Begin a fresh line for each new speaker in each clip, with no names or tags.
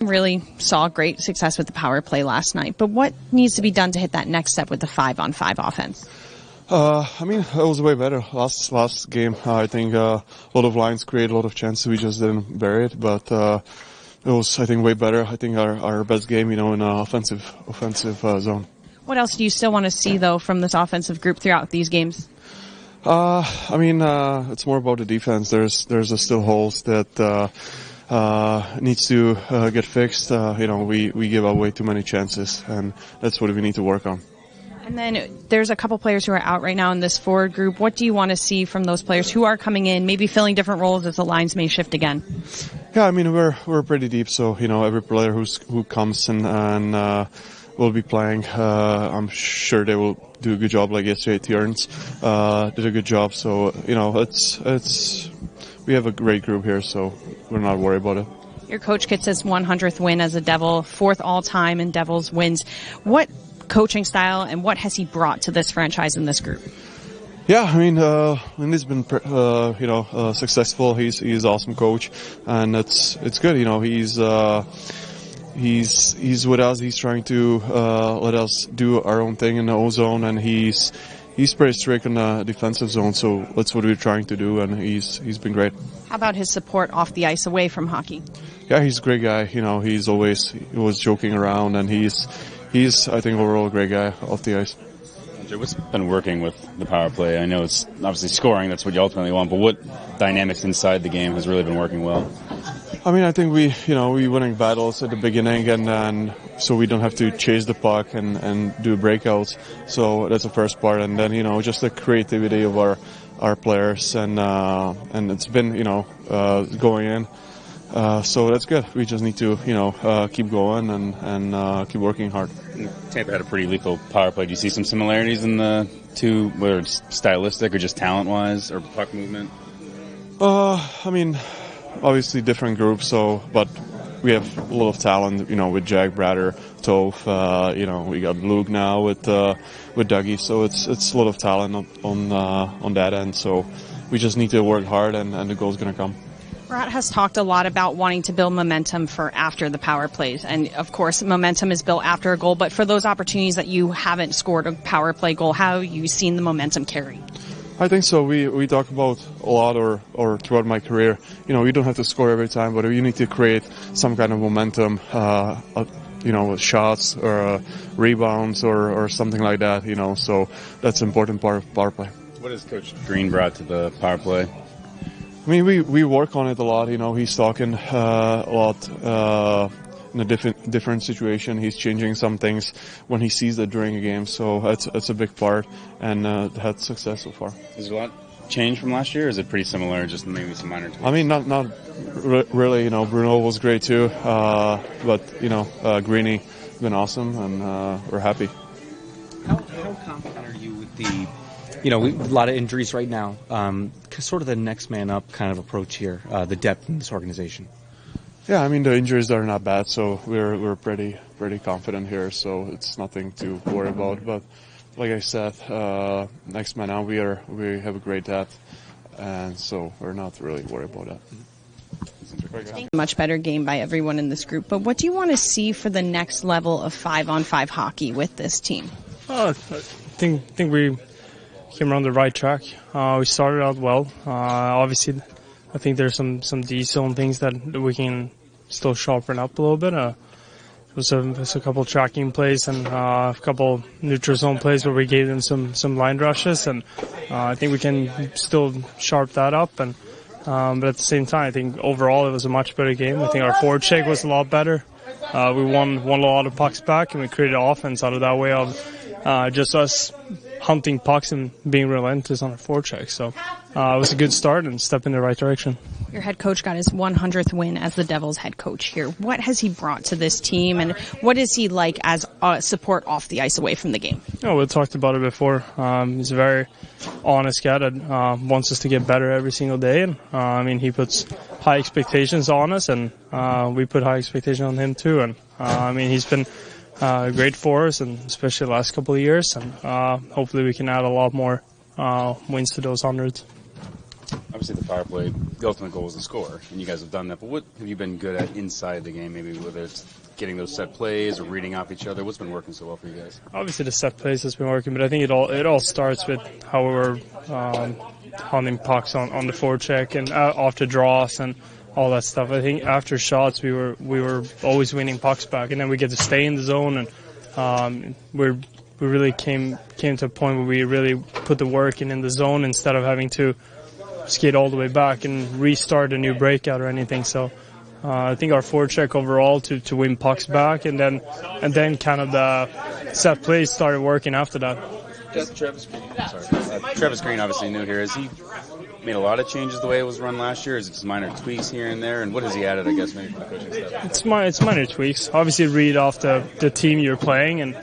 Really saw great success with the power play last night, but what needs to be done to hit that next step with the 5-on-5 offense?
It was way better last game. I think a lot of lines created a lot of chances. We just didn't bury it, but it was, I think, way better. I think our best game, in an offensive zone.
What else do you still want to see, though, from this offensive group throughout these games?
It's more about the defense. There's still holes that needs to get fixed. We give up way too many chances, and that's what we need to work on.
And then there's a couple players who are out right now in this forward group. What do you want to see from those players who are coming in, maybe filling different roles as the lines may shift again?
Yeah, we're pretty deep, so every player who comes and will be playing. I'm sure they will do a good job. Like yesterday, Tierns did a good job. So we have a great group here, so we're not worried about it.
Your coach gets his 100th win as a Devil, 4th all-time in Devils wins. What coaching style and what has he brought to this franchise and this group?
Yeah, Lindy's been successful. He's an awesome coach, and it's good. He's with us. He's trying to let us do our own thing in the O-zone, and he's pretty strict in the defensive zone. So that's what we're trying to do, and he's been great.
How about his support off the ice, away from hockey?
Yeah, he's a great guy. He was joking around, and he's I think overall a great guy off the ice.
What's been working with the power play? I know it's obviously scoring, that's what you ultimately want, but what dynamics inside the game has really been working well?
I think we winning battles at the beginning, and so we don't have to chase the puck and do breakouts. So that's the first part, and then just the creativity of our players, and it's been going in. So that's good. We just need to keep going and keep working hard.
Tampa had a pretty lethal power play. Do you see some similarities in the two, whether it's stylistic or just talent-wise or puck movement?
Obviously different groups, but we have a lot of talent, with Jack, Bratter, Toph, we got Luke now with Dougie, so it's a lot of talent on that end, so we just need to work hard and the goal's going to come.
Bratt has talked a lot about wanting to build momentum for after the power plays, and of course momentum is built after a goal, but for those opportunities that you haven't scored a power play goal, how have you seen the momentum carry?
I think so. We talk about a lot, or throughout my career, you don't have to score every time, but you need to create some kind of momentum, with shots or rebounds or something like that, so that's an important part of power play.
What has Coach Green brought to the power play?
We work on it a lot, he's talking a lot in a different situation. He's changing some things when he sees that during a game, so that's a big part, and had success so far.
Is there a lot changed from last year, or is it pretty similar, just maybe some minor tweaks?
Not really. Bruno was great too, but Greeny been awesome, and we're happy.
How confident are you with the? A lot of injuries right now. Sort of the next man up kind of approach here. The depth in this organization.
Yeah, the injuries are not bad, so we're pretty confident here. So it's nothing to worry about. But like I said, next man out, we have a great depth, and so we're not really worried about that.
Much better game by everyone in this group. But what do you want to see for the next level of 5-on-5 hockey with this team?
I think we came around the right track. We started out well. Obviously, I think there's some D-zone things that we can still sharpen up a little bit. There's a couple tracking plays and a couple neutral zone plays where we gave them some line rushes, and I think we can still sharp that up. And but at the same time, I think overall it was a much better game. I think our forward check was a lot better. We won a lot of pucks back, and we created offense out of that way of just us hunting pucks and being relentless on our forecheck. So it was a good start and step in the right direction.
Your head coach got his 100th win as the Devils head coach here. What has he brought to this team, and what is he like as support off the ice away from the game?
We talked about it before. He's a very honest guy that wants us to get better every single day. And he puts high expectations on us, and we put high expectations on him too. And he's been great for us, and especially the last couple of years. And hopefully we can add a lot more wins to those hundreds.
obviously the power play, the ultimate goal is to score, and you guys have done that. But what have you been good at inside the game? Maybe whether it's getting those set plays or reading off each other. What's been working so well for you guys?
Obviously, the set plays has been working, but I think it all starts with how we're hunting pucks on the forecheck and off the draws and all that stuff. I think after shots, we were always winning pucks back, and then we get to stay in the zone, and we really came to a point where we really put the work in the zone instead of having to skate all the way back and restart a new breakout or anything. So I think our forecheck overall to win pucks back, and then kind of the set plays started working after that.
Travis Green obviously new here. Has he made a lot of changes the way it was run last year? Is it just minor tweaks here and there? And what has he added, I guess, maybe from the coaching staff?
It's minor tweaks. Obviously, read off the team you're playing and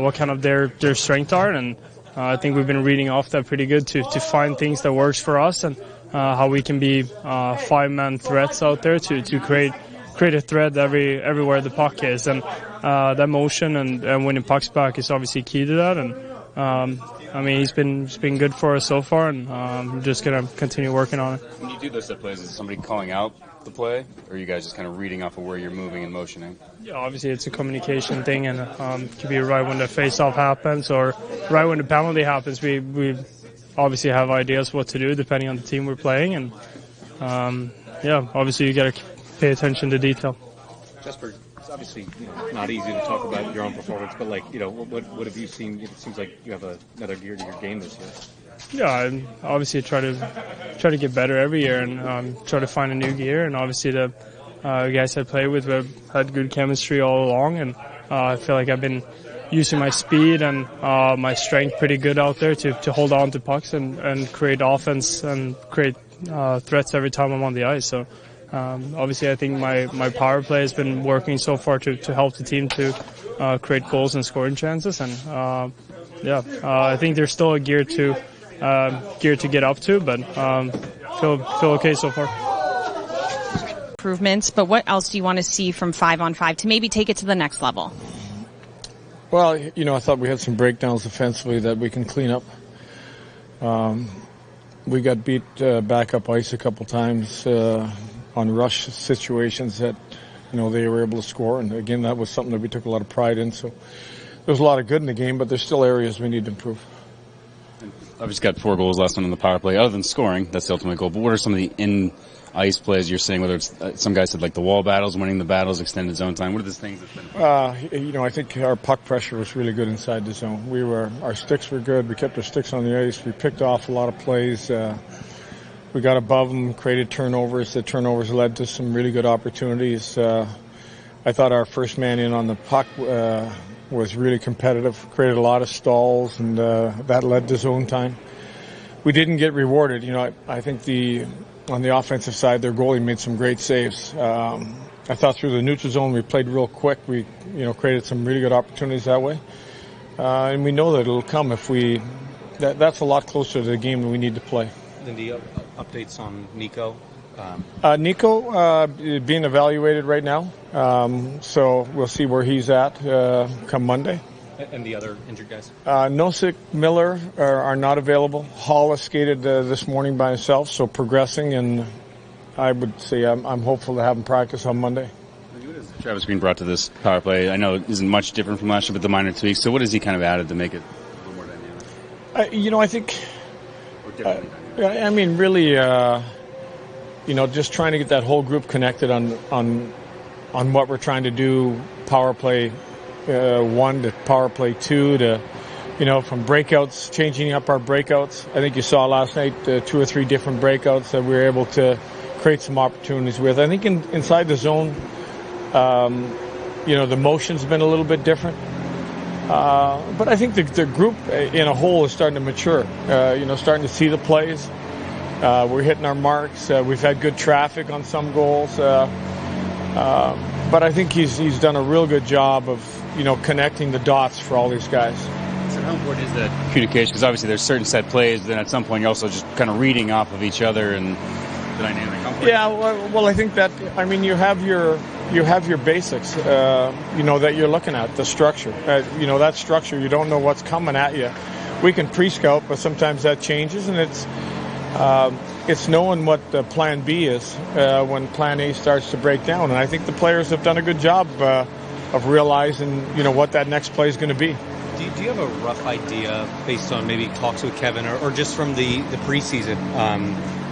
what kind of their strengths are. And I think we've been reading off that pretty good to find things that works for us and how we can be five-man threats out there to create a threat everywhere the puck is. And that motion and winning pucks back is obviously key to that. And I mean, he's been good for us so far, and I'm just going to continue working on it.
When you do those set plays, is somebody calling out the play, or are you guys just kind of reading off of where you're moving and motioning?
Yeah, obviously it's a communication thing, and it could be right when the face-off happens or right when the penalty happens. We obviously have ideas what to do depending on the team we're playing, and obviously you got to pay attention to detail.
Jesper, it's obviously not easy to talk about your own performance, but what have you seen? It seems like you have another gear to your game this year.
Yeah, I obviously try to get better every year and try to find a new gear. And obviously the guys I play with have had good chemistry all along, and I feel like I've been using my speed and my strength pretty good out there to hold on to pucks and create offense and create threats every time I'm on the ice. So obviously I think my power play has been working so far to help the team to create goals and scoring chances. And I think there's still a gear to get up to, but feel okay so far.
Improvements, but what else do you want to see from 5-on-5 to maybe take it to the next level?
Well, I thought we had some breakdowns defensively that we can clean up. We got beat back up ice a couple times on rush situations that, they were able to score. And again, that was something that we took a lot of pride in. So there's a lot of good in the game, but there's still areas we need to improve.
Obviously got 4 goals last one on the power play. Other than scoring, that's the ultimate goal. But what are some of the in-ice plays you're seeing, whether it's some guys said like the wall battles, winning the battles, extended zone time? What are those things that's been?
I think our puck pressure was really good inside the zone. Our sticks were good. We kept our sticks on the ice. We picked off a lot of plays. We got above them, created turnovers. The turnovers led to some really good opportunities. I thought our first man in on the puck was really competitive, created a lot of stalls, and that led to zone time. We didn't get rewarded. I think on the offensive side, their goalie made some great saves. I thought through the neutral zone we played real quick. We created some really good opportunities that way, and we know that it'll come if we. That's a lot closer to the game that we need to play.
Lindy, updates on Nico?
Nico being evaluated right now, so we'll see where he's at come Monday.
And the other injured guys?
Nosek, Miller are not available. Hall has skated this morning by himself, so progressing, and I would say I'm hopeful to have him practice on Monday.
What has Travis Green brought to this power play? I know it isn't much different from last year, but the minor tweaks. So what has he kind of added to make it a little more dynamic?
I think...
Or differently dynamic?
Really, just trying to get that whole group connected on what we're trying to do, power play 1 to power play 2 to, from breakouts, changing up our breakouts. I think you saw last night 2 or 3 different breakouts that we were able to create some opportunities with. I think inside the zone, the motion's been a little bit different. But I think the group in a whole is starting to mature, starting to see the plays. We're hitting our marks. We've had good traffic on some goals. But I think he's done a real good job of, connecting the dots for all these guys.
So how important is that communication? Because obviously there's certain set plays, then at some point you're also just kind of reading off of each other and the dynamic.
Yeah, well, I think that, you have your basics, that you're looking at, the structure. That structure, you don't know what's coming at you. We can pre-scout, but sometimes that changes, and it's, it's knowing what Plan B is when Plan A starts to break down. And I think the players have done a good job of realizing, what that next play is going to be.
Do you have a rough idea based on maybe talks with Kevin or just from the preseason,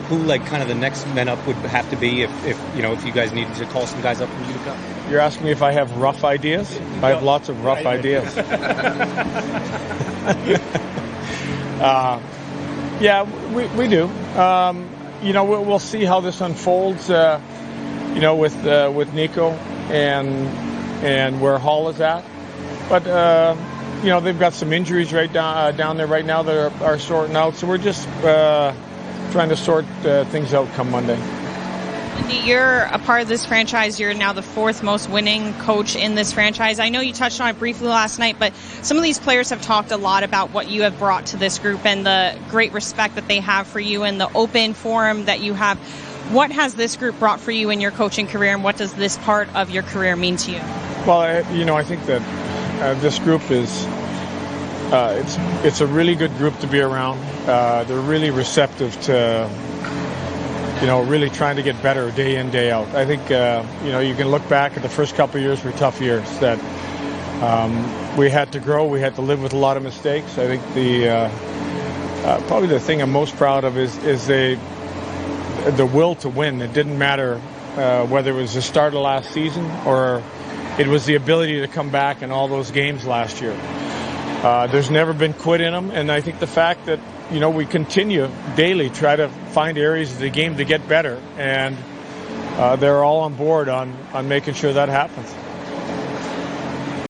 who kind of the next men up would have to be if you guys needed to call some guys up from Utica?
You're asking me if I have rough ideas? I have lots of rough ideas. Yeah, we do. We'll see how this unfolds. With Nico and where Hall is at, but they've got some injuries right down there right now that are sorting out. So we're just trying to sort things out come Monday.
Lindy, you're a part of this franchise. You're now the fourth most winning coach in this franchise. I know you touched on it briefly last night, but some of these players have talked a lot about what you have brought to this group and the great respect that they have for you and the open forum that you have. What has this group brought for you in your coaching career, and what does this part of your career mean to you?
Well, I think that this group is it's a really good group to be around. They're really receptive to really trying to get better day in, day out. I think you can look back at the first couple of years were tough years that we had to grow. We had to live with a lot of mistakes. I think probably the thing I'm most proud of is the will to win. It didn't matter whether it was the start of last season or it was the ability to come back in all those games last year. There's never been quit in them, and I think the fact that we continue daily try to find areas of the game to get better, and they're all on board on making sure that happens.